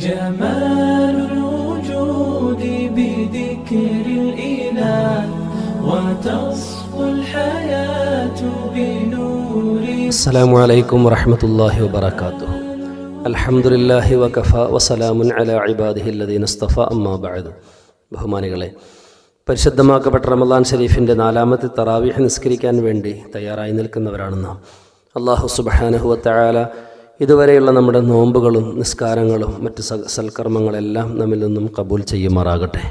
جمال الوجود بذكر الإله وتصفو الحياة بنور. السلام عليكم ورحمة الله وبركاته. الحمد لله وكفى وسلام على عباده الذين اصطفى أما بعد. ബഹുമാനികളെ, പരിശുദ്ധമാക്കപ്പെട്ട റമദാൻ ഷരീഫിൻ്റെ 4ാമത്തെ തറാവീഹ് നിസ്കരിക്കാൻ വേണ്ടി തയ്യാറായി നിൽക്കുന്നവരാണ് നാം. അല്ലാഹു സുബ്ഹാനഹു വ തആല ഇതുവരെയുള്ള നമ്മുടെ നോമ്പുകളും നിസ്കാരങ്ങളും മറ്റ് സൽക്കർമ്മങ്ങളെല്ലാം നമ്മിൽ നിന്നും കബൂൽ ചെയ്യുമാറാകട്ടെ.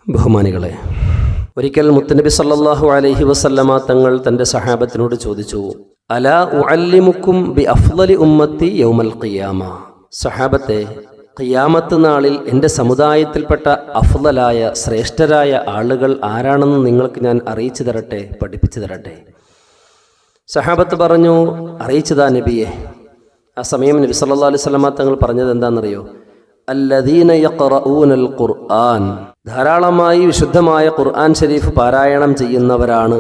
ബഹുമാനികളെ, ഒരിക്കൽ മുത്തുനബി സല്ലല്ലാഹു അലൈഹി വസല്ലമ തങ്ങൾ തൻ്റെ സഹാബത്തിനോട് ചോദിച്ചു, അലാ ഉഅല്ലിമുക്കും ബി അഫ്ളലി ഉമ്മത്തി യൗമൽ ഖിയാമ. സഹാബത്തെ, ഖിയാമത്ത് നാളിൽ എൻ്റെ സമുദായത്തിൽപ്പെട്ട അഫ്ളലായ ശ്രേഷ്ഠരായ ആളുകൾ ആരാണെന്ന് നിങ്ങൾക്ക് ഞാൻ അറിയിച്ചു തരട്ടെ, പഠിപ്പിച്ചു തരട്ടെ. സഹാബത്ത് പറഞ്ഞു, അറിയിച്ചതാ നബിയെ. ആ സമയം നബി സല്ലല്ലാഹു അലൈഹി വസല്ലമ തങ്ങൾ പറഞ്ഞത് എന്താണെന്നറിയോ? അല്ലദീന യഖറഊനൽ ഖുർആൻ. ധാരാളമായി വിശുദ്ധമായ ഖുർആൻ ഷരീഫ് പാരായണം ചെയ്യുന്നവരാണ്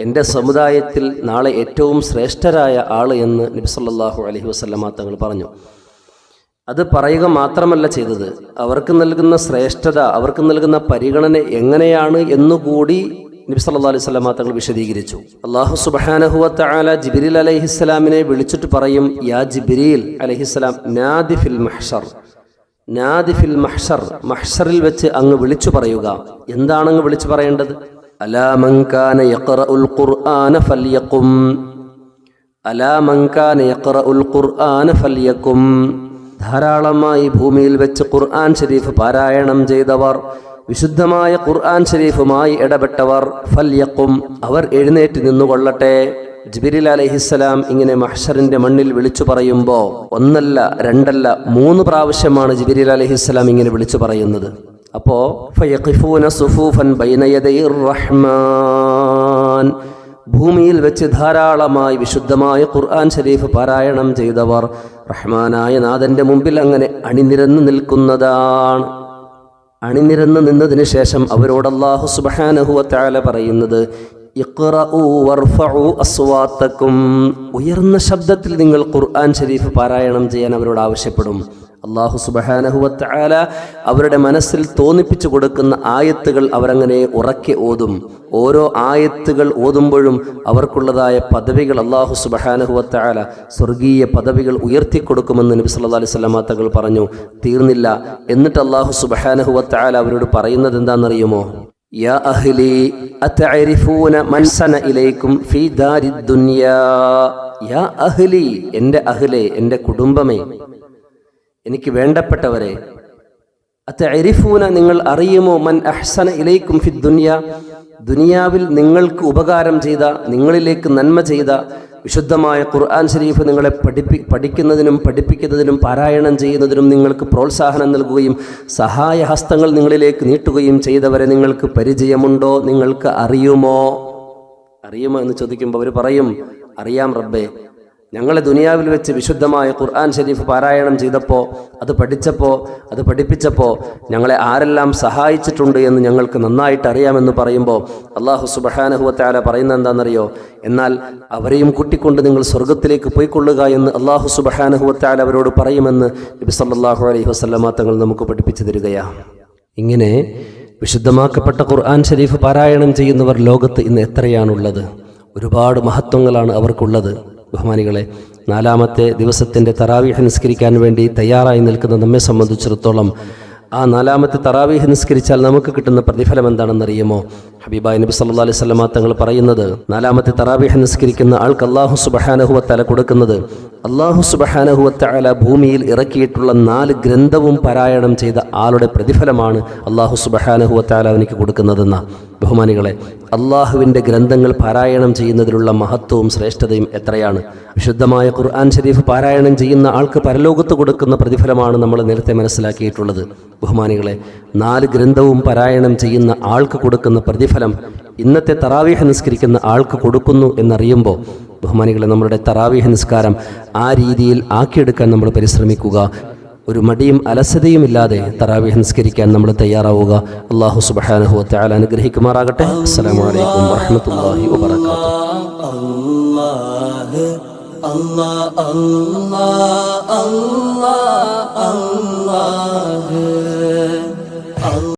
എൻ്റെ സമുദായത്തിൽ നാളെ ഏറ്റവും ശ്രേഷ്ഠരായ ആൾ എന്ന് നബി സല്ലല്ലാഹു അലൈഹി വസല്ലമ തങ്ങൾ പറഞ്ഞു. അത് പറയുക മാത്രമല്ല ചെയ്തത്, അവർക്ക് നൽകുന്ന ശ്രേഷ്ഠത, അവർക്ക് നൽകുന്ന പരിഗണന എങ്ങനെയാണ് എന്നുകൂടി നബി സല്ലല്ലാഹു അലൈഹി വസല്ലമ തങ്ങൾ വിശദീകരിച്ചു. അല്ലാഹു സുബ്ഹാനഹു വ തആല ജിബ്രീൽ അലൈഹിസ്സലാമിനെ വിളിച്ചിട്ട് പറയും, യാ ജിബ്രീൽ അലൈഹിസ്സലാം, നാദി ഫിൽ മഹ്ശർ. നാദി ഫിൽ മഹ്ശർ, മഹ്ശറിൽ വെച്ച് അങ്ങ് വിളിച്ചു പറയുക. എന്താണ് അങ്ങ് വിളിച്ചു പറയേണ്ടത്? അലാ മൻ കാന യഖറഉൽ ഖുർആന ഫൽയഖും. അലാ മൻ കാന യഖറഉൽ ഖുർആന ഫൽയഖും. ധാരാളമായി ഭൂമിയിൽ വെച്ച് ഖുർആൻ ഷരീഫ് പാരായണം ചെയ്തവർ, വിശുദ്ധമായ ഖുർആൻ ഷരീഫുമായി ഇടപെട്ടവർ, ഫൽയഖും, അവർ എഴുന്നേറ്റ് നിന്നുകൊള്ളട്ടെ. ജിബ്രീൽ അലൈഹിസ്സലാം ഇങ്ങനെ മഹ്ശറിന്റെ മണ്ണിൽ വിളിച്ചു പറയുമ്പോൾ 1 അല്ല 2 അല്ല 3 പ്രാവശ്യമാണ് ജിബ്രീൽ അലൈഹിസ്സലാം ഇങ്ങനെ വിളിച്ചു പറയുന്നത്. അപ്പോ ഫയഖിഫൂന സുഫൂഫൻ ബൈന യദൈർ റഹ്മാൻ. ഭൂമിയിൽ വെച്ച് ധാരാളമായി വിശുദ്ധമായ ഖുർആൻ ഷരീഫ് പാരായണം ചെയ്തവർ റഹ്മാനായ നാഥന്റെ മുമ്പിൽ അങ്ങനെ അണിനിരന്ന് നിൽക്കുന്നതാണ്. അണിനിരന്ന് നിന്നതിന് ശേഷം അവരോട് അല്ലാഹു സുബ്ഹാനഹു വ തആല പറയുന്നത്, ഇഖ്റഊ വർഫഉ അസ്വാതകും. ഉയർന്ന ശബ്ദത്തിൽ നിങ്ങൾ ഖുർആൻ ഷരീഫ് പാരായണം ചെയ്യാൻ അവരോട് ആവശ്യപ്പെടും. അല്ലാഹു സുബ്ഹാനഹു വ തആല അവരുടെ മനസ്സിൽ തോന്നിപ്പിച്ചു കൊടുക്കുന്ന ആയത്തുകൾ അവരങ്ങനെ ഉറക്കെ ഓതും. ഓരോ ആയത്തുകൾ ഓതുമ്പോഴും അവർക്കുള്ളതായ പദവികൾ അല്ലാഹു സുബ്ഹാനഹു വ തആല സ്വർഗീയ പദവികൾ ഉയർത്തിക്കൊടുക്കുമെന്ന് നബി സല്ലല്ലാഹു അലൈഹി വസല്ലമ തങ്ങൾ പറഞ്ഞു. തീർന്നില്ല. എന്നിട്ട് അല്ലാഹു സുബ്ഹാനഹു വ തആല അവരോട് പറയുന്നത് എന്താണെന്നറിയുമോ? യാ അഹ്ലി അതഅരിഫൂന മൻ സന ഇലൈക്കും ഫീ ദാരിദ് ദുനിയാ. യാ അഹ്ലി, എൻ്റെ അഹ്ലേ, എൻ്റെ കുടുംബമേ, എനിക്ക് വേണ്ടപ്പെട്ടവരെ. അതഅരിഫൂന, നിങ്ങൾ അറിയുമോ? മൻ അഹ്സന ഇലൈക്കും ഫി ദുനിയാ, ദുനിയാവിൽ നിങ്ങൾക്ക് ഉപകാരം ചെയ്ത, നിങ്ങളിലേക്ക് നന്മ ചെയ്ത വിശുദ്ധമായ ഖുർആൻ ഷരീഫ് നിങ്ങളെ പഠിക്കുന്നതിനും പഠിപ്പിക്കുന്നതിനും പാരായണം ചെയ്യുന്നതിനും നിങ്ങൾക്ക് പ്രോത്സാഹനം നൽകുകയും സഹായഹസ്തങ്ങൾ നിങ്ങളിലേക്ക് നീട്ടുകയും ചെയ്തവരെ നിങ്ങൾക്ക് പരിചയമുണ്ടോ? നിങ്ങൾക്ക് അറിയുമോ എന്ന് ചോദിക്കുമ്പോൾ അവർ പറയും, അറിയാം റബ്ബേ. ഞങ്ങളെ ദുനിയാവിൽ വെച്ച് വിശുദ്ധമായ ഖുർആൻ ഷരീഫ് പാരായണം ചെയ്തപ്പോൾ, അത് പഠിച്ചപ്പോൾ, അത് പഠിപ്പിച്ചപ്പോൾ ഞങ്ങളെ ആരെല്ലാം സഹായിച്ചിട്ടുണ്ട് എന്ന് ഞങ്ങൾക്ക് നന്നായിട്ട് അറിയാമെന്ന് പറയുമ്പോൾ അല്ലാഹു സുബ്ഹാനഹു വ തആല പറയുന്നത് എന്താണെന്നറിയോ? എന്നാൽ അവരെയും കൂട്ടിക്കൊണ്ട് നിങ്ങൾ സ്വർഗത്തിലേക്ക് പോയിക്കൊള്ളുക എന്ന് അല്ലാഹു സുബ്ഹാനഹു വ തആല അവരോട് പറയുമെന്ന് നബി സല്ലല്ലാഹു അലൈഹി വസല്ലമ തങ്ങൾ നമുക്ക് പഠിപ്പിച്ചു തരികയാണ്. ഇങ്ങനെ വിശുദ്ധമാക്കപ്പെട്ട ഖുർആൻ ഷരീഫ് പാരായണം ചെയ്യുന്നവർ ലോകത്ത് ഇന്ന് എത്രയാണുള്ളത്? ഒരുപാട് മഹത്വങ്ങളാണ് അവർക്കുള്ളത്. ബഹുമാനികളെ, 4ാമത്തെ ദിവസത്തിൻ്റെ തറാവീഹ് നിസ്കരിക്കാൻ വേണ്ടി തയ്യാറായി നിൽക്കുന്ന നമ്മെ സംബന്ധിച്ചിടത്തോളം ആ 4ാമത്തെ തറാവീഹ് നിസ്കരിച്ചാൽ നമുക്ക് കിട്ടുന്ന പ്രതിഫലം എന്താണെന്നറിയുമോ? ഹബീബായ നബി സല്ലല്ലാഹു അലൈഹി വസല്ലമ തങ്ങൾ പറയുന്നത്, 4ാമത്തെ തറാവീഹ് നിസ്കരിക്കുന്ന ആൾക്ക് അല്ലാഹു സുബ്ഹാനഹു വ തആല കൊടുക്കുന്നത്, അല്ലാഹു സുബ്ഹാനഹു വ തആല ഭൂമിയിൽ ഇറക്കിയിട്ടുള്ള 4 ഗ്രന്ഥവും പാരായണം ചെയ്ത ആളുടെ പ്രതിഫലമാണ് അല്ലാഹു സുബ്ഹാനഹു വ തആല അവനിക്ക് കൊടുക്കുന്നതെന്ന. ബഹുമാനികളെ, അള്ളാഹുവിൻ്റെ ഗ്രന്ഥങ്ങൾ പാരായണം ചെയ്യുന്നതിലുള്ള മഹത്വവും ശ്രേഷ്ഠതയും എത്രയാണ്! വിശുദ്ധമായ ഖുർആൻ ഷരീഫ് പാരായണം ചെയ്യുന്ന ആൾക്ക് പരലോകത്ത് കൊടുക്കുന്ന പ്രതിഫലമാണ് നമ്മൾ നേരത്തെ മനസ്സിലാക്കിയിട്ടുള്ളത്. ബഹുമാനികളെ, 4 ഗ്രന്ഥവും പാരായണം ചെയ്യുന്ന ആൾക്ക് കൊടുക്കുന്ന പ്രതിഫലം ഇന്നത്തെ തറാവീഹ് നിസ്കരിക്കുന്ന ആൾക്ക് കൊടുക്കുന്നു എന്നറിയുമ്പോൾ ബഹുമാനികളെ, നമ്മളുടെ തറാവീഹ് നിസ്കാരം ആ രീതിയിൽ ആക്കിയെടുക്കാൻ നമ്മൾ പരിശ്രമിക്കുക. ഒരു മടിയും അലസതയും ഇല്ലാതെ തറാവീഹ് നിസ്കരിക്കാൻ നമ്മൾ തയ്യാറാവുക. അല്ലാഹു സുബ്ഹാനഹു വ തആല അനുഗ്രഹിക്കുമാറാകട്ടെ. അസ്സലാമു അലൈക്കും വറഹ്മത്തുള്ളാഹി വബറകാതുഹു.